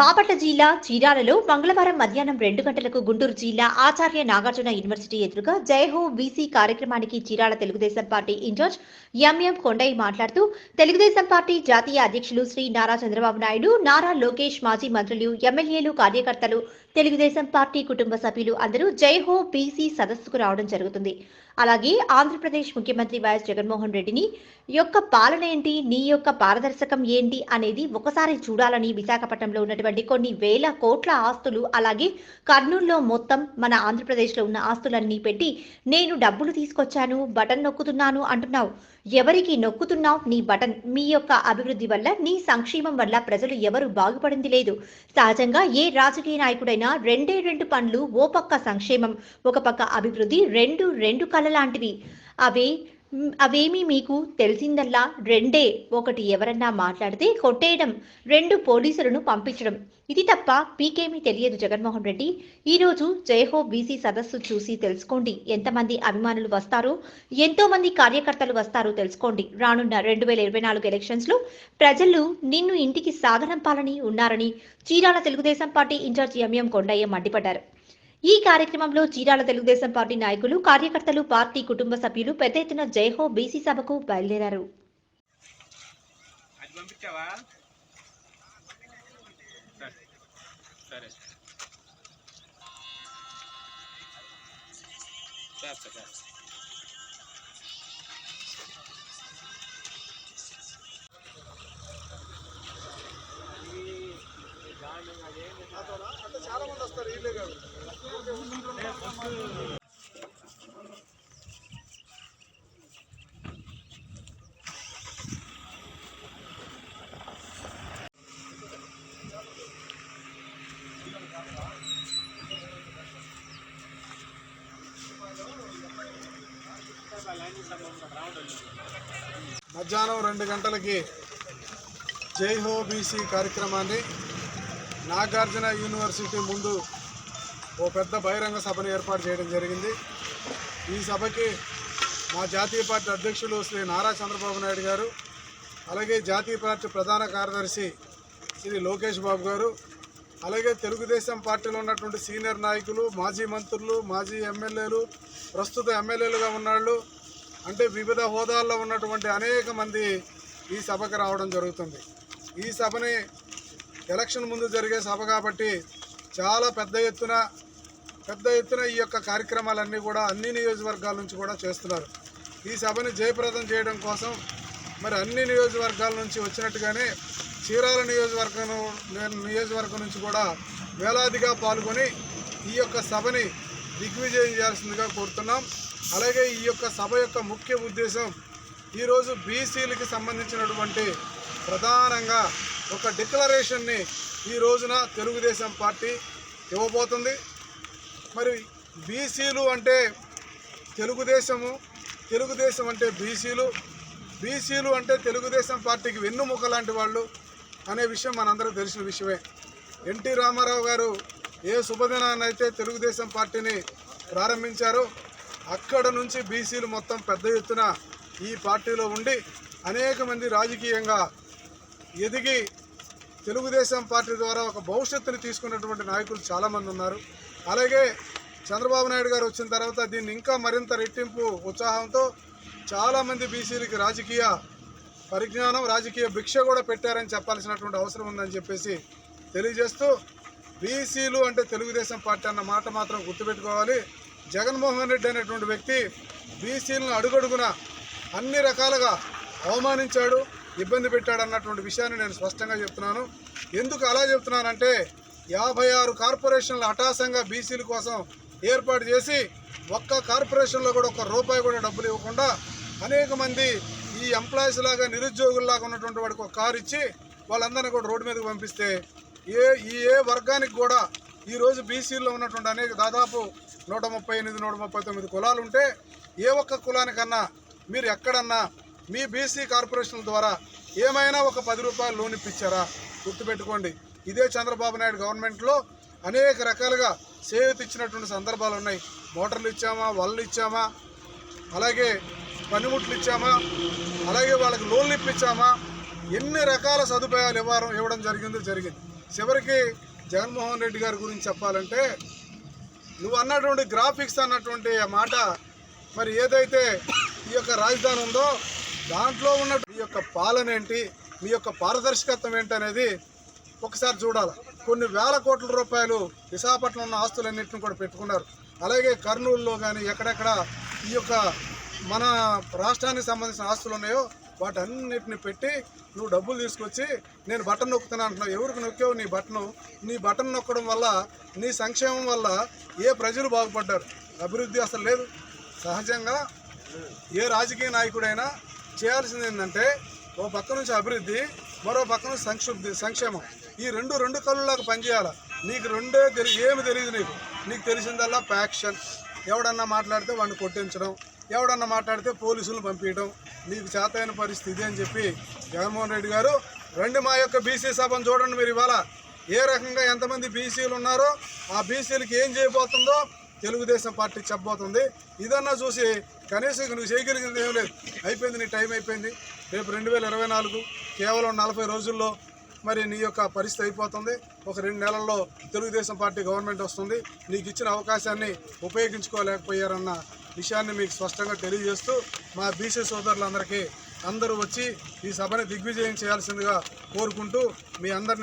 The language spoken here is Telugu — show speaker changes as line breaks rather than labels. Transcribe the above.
బాపట్ల జిల్లా చీరాలలో మంగళవారం మధ్యాహ్నం 2 గంటలకు గుంటూరు జిల్లా ఆచార్య నాగార్జున యూనివర్సిటీ ఎదురుగా జయహో బీసీ కార్యక్రమానికి Chirala Telugu Desam party incharge MM Kondaiah మాట్లాడుతూ తెలుగుదేశం పార్టీ జాతీయ అధ్యక్షులు శ్రీ నారా చంద్రబాబు నాయుడు, నారా లోకేష్, మాజీ మంత్రులు, ఎమ్మెల్యేలు, కార్యకర్తలు, తెలుగుదేశం పార్టీ కుటుంబ సభ్యులు అందరూ జయహో బీసీ సదస్సుకు రావడం జరుగుతుంది. అలాగే ఆంధ్రప్రదేశ్ ముఖ్యమంత్రి వైఎస్ జగన్మోహన్ రెడ్డిని యొక్క పాలన ఏంటి, నీ యొక్క పారదర్శకం ఏంటి అనేది ఒకసారి చూడాలని విశాఖపట్నంలో ఉన్నటువంటి కొన్ని వేల కోట్ల ఆస్తులు, అలాగే కర్నూలులో మొత్తం మన ఆంధ్రప్రదేశ్లో ఉన్న ఆస్తులన్నీ పెట్టి నేను డబ్బులు తీసుకొచ్చాను, బటన్ నొక్కుతున్నాను అంటున్నావు. ఎవరికి నొక్కుతున్నావు నీ బటన్? మీ యొక్క అభివృద్ధి వల్ల, నీ సంక్షేమం వల్ల ప్రజలు ఎవరు బాగుపడింది లేదు. సహజంగా ఏ రాజకీయ నాయకుడైనా రెండు పనులు, ఓ పక్క సంక్షేమం, ఒక పక్క అభివృద్ధి, రెండు కళ్ళ లాంటివి. అవేమీ మీకు తెలిసిందల్లా రెండే. ఒకటి ఎవరన్నా మాట్లాడితే కొట్టేయడం, 2 పోలీసులను పంపించడం. ఇది తప్ప మీకేమీ తెలియదు జగన్మోహన్ రెడ్డి. ఈరోజు జయహో బీసీ సదస్సు చూసి తెలుసుకోండి. ఎంతమంది అభిమానులు వస్తారో, ఎంతో మంది కార్యకర్తలు వస్తారో తెలుసుకోండి. రానున్న 2024 ఎలక్షన్స్ లో ప్రజలు నిన్ను ఇంటికి సాగనంపాలని ఉన్నారని Chirala Telugu Desam party incharge MM Kondaiah మండిపడ్డారు. ఈ కార్యక్రమంలో చీరాల తెలుగుదేశం పార్టీ నాయకులు, కార్యకర్తలు, పార్టీ కుటుంబ సభ్యులు పెద్ద ఎత్తున జయహో బీసీ సభకు బయలుదేరారు.
చాలా మంది వస్తారు, వీళ్ళే కాదు. మధ్యాహ్నం 2 గంటలకి జైహో బీసీ కార్యక్రమాన్ని నాగార్జున యూనివర్సిటీ ముందు ఓ పెద్ద బహిరంగ సభను ఏర్పాటు చేయడం జరిగింది. ఈ సభకి మా జాతీయ పార్టీ అధ్యక్షులు శ్రీ నారా చంద్రబాబు నాయుడు గారు, అలాగే జాతీయ పార్టీ ప్రధాన కార్యదర్శి శ్రీ లోకేష్ బాబు గారు, అలాగే తెలుగుదేశం పార్టీలో ఉన్నటువంటి సీనియర్ నాయకులు, మాజీ మంత్రులు, మాజీ ఎమ్మెల్యేలు, ప్రస్తుత ఎమ్మెల్యేలుగా ఉన్నాళ్ళు, అంటే వివిధ హోదాల్లో ఉన్నటువంటి అనేక మంది ఈ సభకు రావడం జరుగుతుంది. ఈ సభని ఎలక్షన్ ముందు జరిగే సభ కాబట్టి చాలా పెద్ద ఎత్తున ఈ యొక్క కార్యక్రమాలన్నీ కూడా అన్ని నియోజకవర్గాల నుంచి కూడా చేస్తున్నారు. ఈ సభని జయప్రదం చేయడం కోసం మరి అన్ని నియోజకవర్గాల నుంచి వచ్చినట్టుగానే చీరాల నియోజకవర్గం నుంచి కూడా వేలాదిగా పాల్గొని ఈ యొక్క సభని దిగ్విజయం చేయాల్సిందిగా కోరుతున్నాం. అలాగే ఈ యొక్క సభ యొక్క ముఖ్య ఉద్దేశం ఈరోజు బీసీలకి సంబంధించినటువంటి ప్రధానంగా ఒక డిక్లరేషన్ని ఈ రోజున తెలుగుదేశం పార్టీ ఇవ్వబోతుంది. మరి బీసీలు అంటే తెలుగుదేశం అంటే బీసీలు అంటే తెలుగుదేశం పార్టీకి వెన్నుముక లాంటి వాళ్ళు అనే విషయం మనందరికీ తెలిసిన విషయమే. ఎన్టీ రామారావు గారు ఏ శుభదినాన్ని అయితే తెలుగుదేశం పార్టీని ప్రారంభించారో అక్కడ నుంచి బీసీలు మొత్తం పెద్ద ఎత్తున ఈ పార్టీలో ఉండి అనేక మంది రాజకీయంగా ఎదిగి తెలుగుదేశం పార్టీ ద్వారా ఒక భవిష్యత్తుని తీసుకున్నటువంటి నాయకులు చాలామంది ఉన్నారు. అలాగే చంద్రబాబు నాయుడు గారు వచ్చిన తర్వాత దీన్ని ఇంకా మరింత రెట్టింపు ఉత్సాహంతో చాలామంది బీసీలకి రాజకీయ పరిజ్ఞానం, రాజకీయ భిక్ష కూడా పెట్టారని చెప్పాల్సినటువంటి అవసరం ఉందని చెప్పేసి తెలియజేస్తూ, బీసీలు అంటే తెలుగుదేశం పార్టీ అన్న మాట మాత్రం గుర్తుపెట్టుకోవాలి. జగన్మోహన్ రెడ్డి అనేటువంటి వ్యక్తి బీసీలను అడుగడుగున అన్ని రకాలుగా అవమానించాడు, ఇబ్బంది పెట్టాడు అన్నటువంటి విషయాన్ని నేను స్పష్టంగా చెప్తున్నాను. ఎందుకు అలా చెప్తున్నానంటే 56 కార్పొరేషన్లు హఠాసంగా బీసీల కోసం ఏర్పాటు చేసి ఒక్క కార్పొరేషన్లో కూడా ఒక్క రూపాయి కూడా డబ్బులు ఇవ్వకుండా అనేక మంది ఈ ఎంప్లాయీస్ లాగా, నిరుద్యోగుల్లాగా ఉన్నటువంటి వాడికి ఒక కారు ఇచ్చి వాళ్ళందరినీ కూడా రోడ్డు మీదకి పంపిస్తే ఏ వర్గానికి కూడా ఈరోజు బీసీల్లో ఉన్నటువంటి దాదాపు 138-139 కులాలు ఉంటే ఏ ఒక్క కులానికన్నా మీరు ఎక్కడన్నా మీ బీసీ కార్పొరేషన్ల ద్వారా ఏమైనా ఒక 10 రూపాయలు లోన్ ఇప్పించారా? గుర్తుపెట్టుకోండి. ఇదే చంద్రబాబు నాయుడు గవర్నమెంట్లో అనేక రకాలుగా సేవత ఇచ్చినటువంటి సందర్భాలు ఉన్నాయి. మోటార్లు ఇచ్చామా, వలలు ఇచ్చామా, అలాగే పనిముట్లు ఇచ్చామా, అలాగే వాళ్ళకి లోన్లు ఇప్పించామా, ఎన్ని రకాల సదుపాయాలు ఇవ్వడం జరిగింది. చివరికి జగన్మోహన్ రెడ్డి గారి గురించి చెప్పాలంటే నువ్వు అన్నటువంటి గ్రాఫిక్స్ అన్నటువంటి ఆ మాట మరి ఏదైతే ఈ యొక్క రాజధాని ఉందో దాంట్లో ఉన్న మీ యొక్క పాలన ఏంటి, మీ యొక్క పారదర్శకత్వం ఏంటనేది ఒకసారి చూడాలి. కొన్ని వేల కోట్ల రూపాయలు విశాఖపట్నం ఉన్న ఆస్తులన్నింటిని కూడా పెట్టుకున్నారు. అలాగే కర్నూలులో కానీ ఎక్కడెక్కడ ఈ యొక్క మన రాష్ట్రానికి సంబంధించిన ఆస్తులు ఉన్నాయో వాటన్నిటిని పెట్టి నువ్వు డబ్బులు తీసుకొచ్చి నేను బటన్ నొక్కుతున్నా అంటున్నావు. ఎవరికి నొక్కావు నీ బటన్ నొక్కడం వల్ల నీ సంక్షేమం వల్ల ఏ ప్రజలు బాగుపడ్డారు? అభివృద్ధి అసలు లేదు. సహజంగా ఏ రాజకీయ నాయకుడైనా చేయాల్సింది ఏంటంటే ఓ పక్క నుంచి అభివృద్ధి, మరో పక్క నుంచి సంక్షేమం. ఈ రెండు కళ్ళులాగా పనిచేయాలి. నీకు రెండే ఏమి తెలియదు. నీకు తెలిసిందల్లా ప్యాక్షన్. ఎవడన్నా మాట్లాడితే వాడిని కొట్టించడం, ఎవడన్నా మాట్లాడితే పోలీసులను పంపించడం నీకు చేతైన పరిస్థితి అని చెప్పి జగన్మోహన్ రెడ్డి గారు రండి మా యొక్క బీసీ సభను చూడండి. మీరు ఇవాళ ఏ రకంగా ఎంతమంది బీసీలు ఉన్నారో ఆ బీసీలకి ఏం చేయబోతుందో తెలుగుదేశం పార్టీ చెప్పబోతుంది. ఇదన్నా చూసి కనీసం నువ్వు చేయగలిగింది ఏం లేదు. అయిపోయింది, నీ టైం అయిపోయింది. రేపు 2024 కేవలం 40 రోజుల్లో మరి నీ యొక్క పరిస్థితి అయిపోతుంది. ఒక 2 నెలల్లో తెలుగుదేశం పార్టీ గవర్నమెంట్ వస్తుంది. నీకు ఇచ్చిన అవకాశాన్ని ఉపయోగించుకోలేకపోయారన్న విషయాన్ని మీకు స్పష్టంగా తెలియజేస్తూ మా బీసీ సోదరులందరికీ అందరూ వచ్చి ఈ సభని దిగ్విజయం చేయాల్సిందిగా కోరుకుంటూ మీ అందరినీ